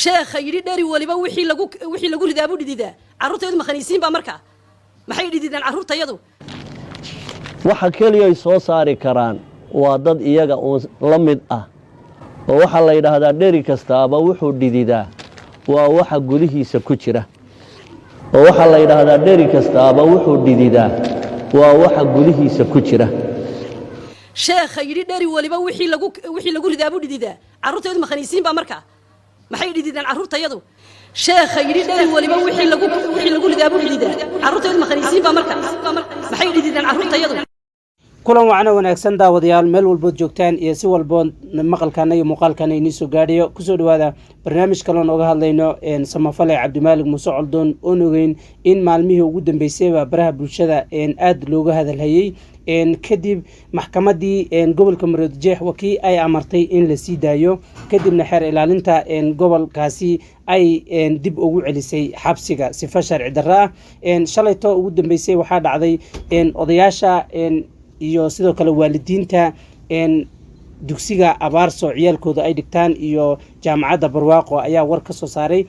sheekh yiri dhari waliba wixii lagu ridaa buu dhididaa carruurtaydu ma khaniisiin baa markaa maxay dhididaan carruurtayadu waxa kaliya ay soo saari karaan waa dad iyaga oo la mid ah oo waxa la yiraahdaa dhari kastaaba wuxuu dhididaa waa waxa gudihiisa ku jira oo waxa la yiraahdaa dhari kastaaba wuxuu dhididaa waa waxa gudihiisa ku jira sheekh yiri dhari waliba wixii lagu ridaa buu dhididaa carruurtaydu ma khaniisiin baa markaa maxay dhididaan carruurtayadu sheekh yiri dhari waliba wixii lagu ridaa buu dhididaa carruurtaydu ma khaniisiin baa markaa maxay dhididaan carruurtayadu kulan wacna wanaagsan daawadayaal meel walbood joogtaan iyo si walbood maqalkana iyo muuqaalkana inii soo gaadhiyo kusoo dhawaada barnaamij kale oo uga hadlayno samafale Cabdimaalig Muuse Coldoon oo nogeyn in maalmihii ugu dambeysay baraha bulshada aad looga hadalhayay kadib maxkamadii gobolka Maroodijeex wakii ay amartay in la sii daayo kadibna xeer ilaalinta gobolkaasi ay dib ugu celisay xabsiga sifa sharci darro ah shalayto ugu dambeysay waxa dhacday odayaasha iyo sidoo kale waalidiinta dugsiga Abaarso ciyaalkooda ay dhigtaan iyo jaamacadda Barwaaqo ayaa war ka soo saaray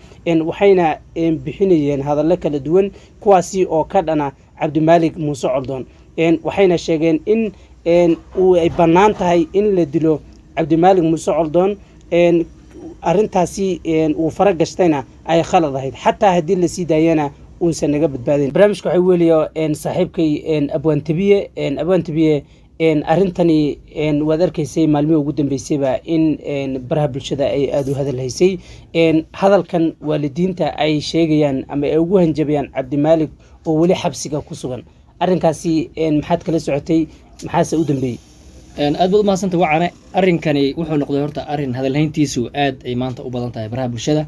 waxayna bixinayeen hadallo kala duwan kuwaasi oo ka dhana Cabdimaalig Muuse Coldoon waxayna sheegeen in ay bannaan tahay in la dilo Cabdimaalig Muuse Coldoon arintaasi uu faragashtayna ay khalad ahayd xataa haddii la sii daayana uusan naga badbaadin barnaamijka waxa weeliyo saaxiibkay Abwaan Tabiye arintani waad arkaysay maalmihii ugu dambeysayba in baraha bulshada ay aad u hadalhaysay hadalkan waalidiinta ay sheegayaan ama ay ugu hanjabayaan Cabdimaalig oo wali xabsiga ku sugan arrinkaasi maxaad kala socotay maxaase u dambeeyay aad baad u mahadsantahay wacane arrinkani wuxuu noqday horta arrin hadalhayntiisu aad ay maanta u badan tahay baraha bulshada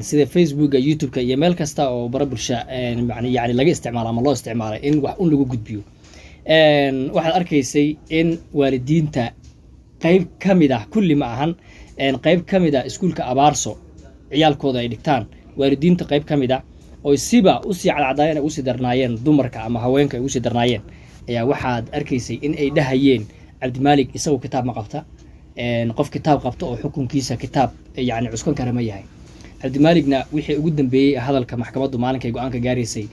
sida Facebook iyo YouTube iyo meel kasta oo baraha bulshada yani laga isticmaalo ama loo isticmaalay in wax lagu gudbiyo waxaad arkaysay in waalidiinta qayb kamid ah kulli ma ahan qayb kamid ah iskuulka Abaarso ciyaalkooda ay dhigtaan waalidiinta qayb kamid ah oo siba u sii cadcadaayeen ugu sii darnaayeen dumarka ama haweenka ugu sii darnaayeen ayaa waxaad arkaysay in ay dhahayeen Cabdimaalig isagu kitaab ma qabta qof kitaab qabta oo xukunkiisa kitaab yani cuskan kara ma yahay Cabdimaaligna wixii ugu dambeeyay hadalka maxkamaddu maalinkay go'aanka gaaraysay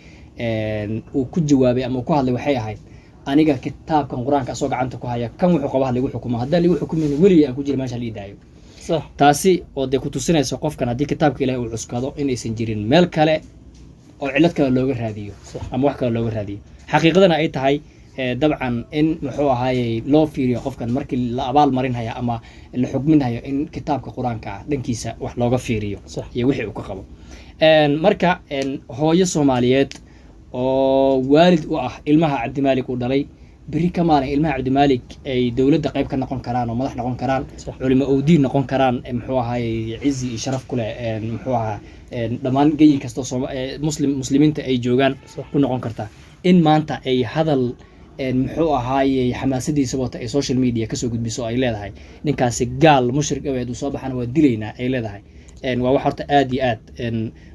uu ku jawaabay ama ku hadlay waxay ahayd aniga kitaabkan quraanka soo gacanta ku haya kan wuxuu qaba lagu xukumo haddii lagu xukumin wali aan ku jira meesha la idaayo taasi oo de ku tusinayso qofkan haddii kitaabka Ilaahay uu cuskado inaysan jirin meel kale oo cilad kale looga raadiyo ama wax kale looga raadiyo xaqiiqadana ay tahay dabcan in muxuu ahaayay loo fiiriyo qofkan markii la abaal marinaya ama la xukminayo in kitaabka quraanka dhankiisa wax looga fiiriyo iyo wixii uu ka qabo marka hooyo Soomaaliyeed oo waalid u ah ilmaha Cabdimaalig uu dhalay bari ka maalin ilmaha Cabdimaalig ay dawladda qayb ka noqon karaan oo madax noqon karaan culimo oo diin noqon karaan muxuu ahaayay cizi iyo sharaf kule muxuu ahaa dhamaan geeyin kasto muslimiinta ay joogaan ku noqon kartaa in maanta ay hadal muxuu ahaayay xamaasadiisa wata ay social media ka soo gudbiso ay leedahay ninkaasi gaal mushrik aweed uu soo baxana waa dilayna ay leedahay waa wax horta aad iyo aad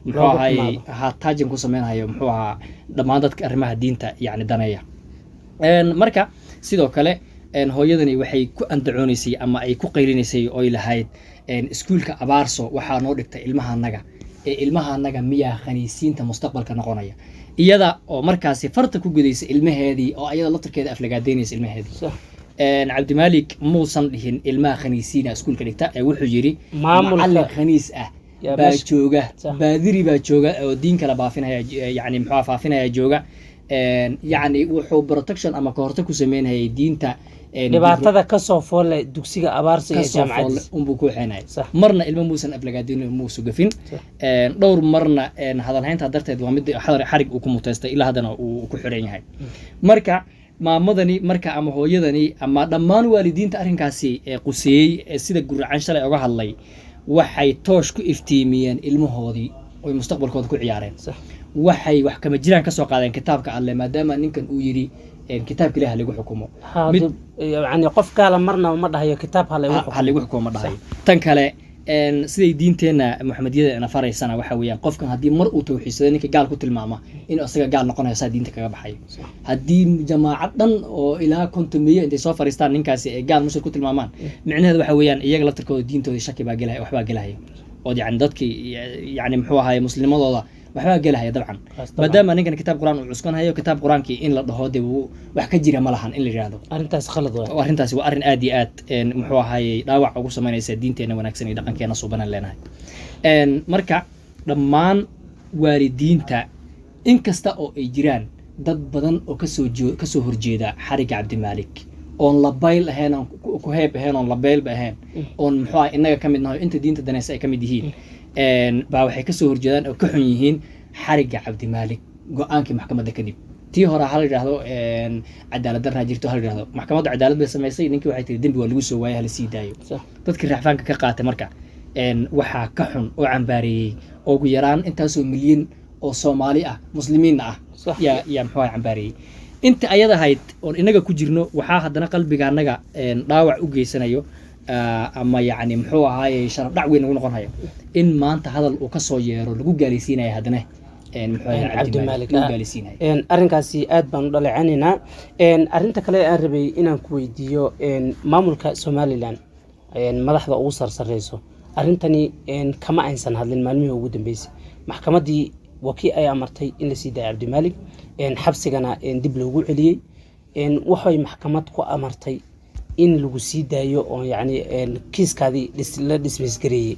muxuu ahaayay taajin ku sameeynayo muxuu ahaa dhamaan dadka arrimaha diinta yani daneeya marka sidoo kale hooyadani waxay ku andacoonaysay ama ay ku qaylinaysay oo ay lahayd iskuulka Abaarso waxaa noo dhigtay ilmaha miyaa khaniisiinta mustaqbalka noqonaya iyada oo markaasi farta ku gudaysay ilmaheedii oo ayada laftarkeeda aflagaadeynaysa ilmaheedii Cabdimaalig muusan dhihin ilmaha khaniisiina iskuulka dhigta ee wuxuu yiri macallin khaniis ah baa jooga baadiri baa jooga oo diin kala baafinaya yani muxuu faafinaya jooga yani wuxuu protection ama ka hortag ku sameynayay diinta dhibaatada ka soo foolay dugsiga Abaarso iyo jaamacadda umbu ku xeenay marna ilmo muusan aflagaadin muusu gafin dhowr marna hadalhaynta darteed waa mid xarig uu ku muteystay ilaa hadana uu ku xiran yahay marka maamadani marka ama hooyadani ama dhammaan waalidiinta arrinkaasi quseeyay sida guracan shalay uga hadlay waxay toosh ku iftiimiyeen ilmahoodii oo mustaqbalkooda ku ciyaareen waxay wax kama jiraan ka soo qaadeen kitaabka Alle maadaama ninkan uu yiri kitaabka Ilaahay lagu xukumo yani qof kale marna ma dhahayo kitaab hal lagu xukumo ma dhahayo tan kale siday diinteena Muxamadiyada faraysana waxa weeyaan qofkan hadii mar uu tawxiidsado ninka gaal ku tilmaama in asaga gaal noqonayo saa diinta kaga baxay hadii jamaacad dhan oo ilaa kontumiye intay soo fariistaan ninkaasi ee gaal mushrik ku tilmaamaan micnaheedu waxa weeyaan iyaga laftarkooda diintooda shaki baa galay waxba galay oo yani dadkii yani muxuu ahaay muslimadooda waxbaa gelahaya dabcan maadaama ninkan kitaab quraan uu cuskan hayo kitaab quraankii in la dhaho dee wax ka jira ma lahan in la yidhaahdo arrintaas khalad waay arrintaasi waa arrin aad iyo aad muxuu ahaayey dhaawac ugu samaynaysa diinteena wanaagsan iyo dhaqankeena suubanan leenahay marka dhammaan waalidiinta inkasta oo ay jiraan dad badan oo kasoo horjeeda xariga cabdimaalik oon la bayl ahayn oon ku heeb ahayn oon la baylba ahayn oon muxuu ahay innaga ka mid nahay inta diinta danaysa ay ka mid yihiin baa waxay kasoo horjeedaan oo ka xun yihiin xariga cabdimaalik go-aankii maxkamadda kadib tii hore ha la yidhaahdo cadaalad darraa jirto ha la yidhahdo maxkamadda cadaalad bay samaysay ninkii waxay tiri dembi waa lagu soo waayay hala sii daayo dadkii raaxfaanka ka qaatay marka waxaa ka xun oo cambaareeyey oo ugu yaraan intaasoo milyan oo Soomaali ah muslimiinna ah yaa muxuu ahay cambaareeyey inta ayada ahayd oon inaga ku jirno waxaa haddana qalbiga annaga dhaawac u geysanayo ama yacni muxuu ahaayey sharaf dhac weyn ugu noqon hayo in maanta hadal uu ka soo yeero lagu gaalaysiinayo haddana arrinkaasi aad baan u dhaleecanaynaa arrinta kale aan rabay inaan ku weydiiyo maamulka Somaliland madaxda ugu sarsareyso arrintani kama aysan hadlin maalmihii ugu dambeysay maxkamaddii wakii ay amartay in la sii daayo cabdimaalik xabsigana dib loogu celiyey waxay maxkamad ku amartay in lagu sii daayo oo yacni kiiskaadii la dismisgareeyey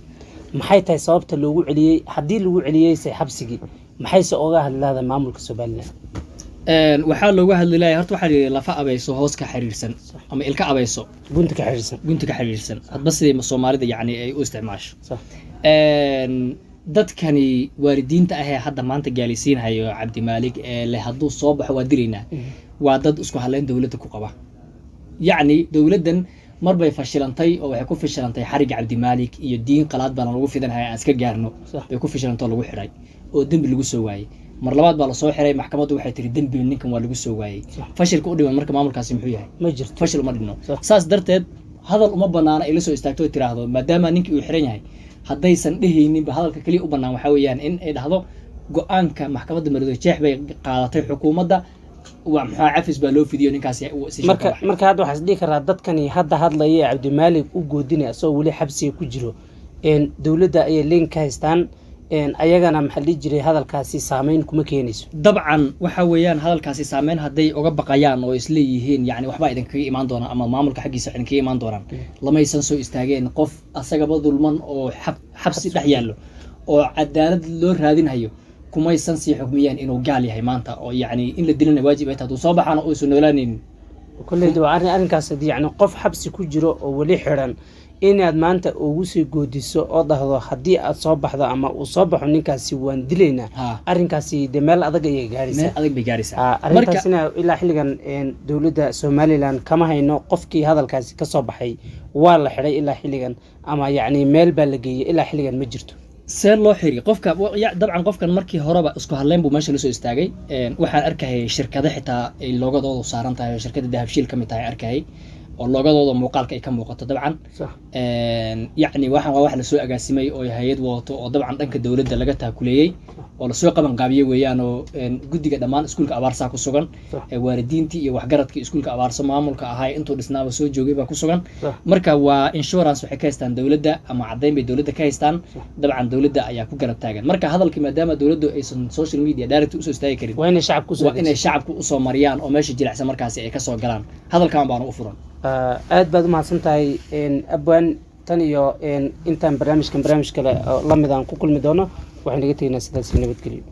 maxay tahay sababta loogu celiyey haddii lagu celiyeyse xabsigii maxayse oga hadlaada maamulka Somaliland waxaa looga hadlayaa horta waxa la lafa abayso hoos ka xiriirsan ama ilka abayso gunta ka xiriirsan hadba sidii Soomaalida yacni ay u isticmaasho dadkani waalidiinta ah ee hadda maanta gaalaysiinayo cabdimaalik le hadduu soo baxo waa dilaynaa waa dad isku haleyn dawladda ku qaba yacni dawladdan mar bay fashilantay oo waxay ku fashilantay xariga cabdimaalik iyo diin qalaad baan lagu fidanaya aan iska gaarno bay ku fashilantay lagu xiray oo dembi lagu soo waayay mar labaad baa la soo xiray maxkamaddu waxay tiri dembi ninkan waa lagu soo waayay fashilka u dhiman marka maamulkaasi muxuu yahay ma jirto fashil uma dhino saas darteed hadal uma banaana ay la soo istaagto tiraahdo maadaama ninkii uu xiran yahay haddaysan dhehaynin ba hadalka kaliya u bannaan waxaa weeyaan in ay dhahdo go-aanka maxkamadda Maroodi Jeex bay qaadatay xukuumadda waa maxaa cafis baa loo fidiyo ninkaasi marka hadda waxaa isdhihi karaa dadkani hadda hadlaya cabdimaalik u goodinaya asagoo weli xabsiga ku jiro dawladda ayay leen ka haystaan ayagana maxaa dhihi jiray hadalkaasi saameyn kuma keenayso dabcan waxa weeyaan hadalkaasi saameyn hadday uga baqayaan oo isleeyihiin yacni waxbaa idinkaga imaan doonaan ama maamulka xaggiisa idinkaga imaan doonaan lamaysan soo istaageen qof asagaba dulman oo xabsi dhex yaallo oo cadaalad loo raadinayo kumaysan sii xukmiyeen inuu gaal yahay maanta oo yacni in la dilana waajib ay tahay hadduu soo baxaana uusan noolaanaynin kolleyda waa arrinkaas haddii yacni qof xabsi ku jiro oo weli xiran inaad maanta ugu sii goodiso oo dhahdo haddii aad soo baxdo ama uu soo baxo ninkaasi waan dilaynaa arrinkaasi de meel adag ayay gaaraysaa arrintaasina ilaa xilligan dowladda Somaliland kama hayno qofkii hadalkaasi ka soo baxay waa la xiray ilaa xilligan ama yacni meel baa la geeyey ilaa xilligan ma jirto see loo xiri qofka dabcan qofkan markii horeba isku hadleyn buu meesha la soo istaagay waxaan arkayay shirkado xitaa ay loogadoodu saaran tahay oo shirkadda dahabshiil ka mid tahay arkayay oo loogadooda muuqaalka ay ka muuqato dabcan yacni waxaan waa wax la soo agaasimay oo hay'ad wadato oo dabcan dhanka dawladda laga taakuleeyey oo la soo qaban qaabiye weeyaan oo guddiga dhammaan iskuulka abaarsa ku sugan waalidiintii iyo waxgaradkii iskuulka abaarsa maamulka ahaa intuu dhisnaaba soo joogay baa ku sugan marka waa insurance waxay ka haystaan dawladda ama caddayn bay dawladda ka haystaan dabcan dawladda ayaa ku garab taagan marka hadalkii maadaama dawladdu aysan social media direct usoo istaagi karin waa inay shacabku usoo mariyaan oo meesha jilicsan markaasi ay ka soo galaan hadalkan baana u furan aad baad u mahadsan tahay abwaan tan iyo intaan barnaamij kale la mid aan ku kulmi doono waxaan naga tegaynaa sidaas nabadgelyo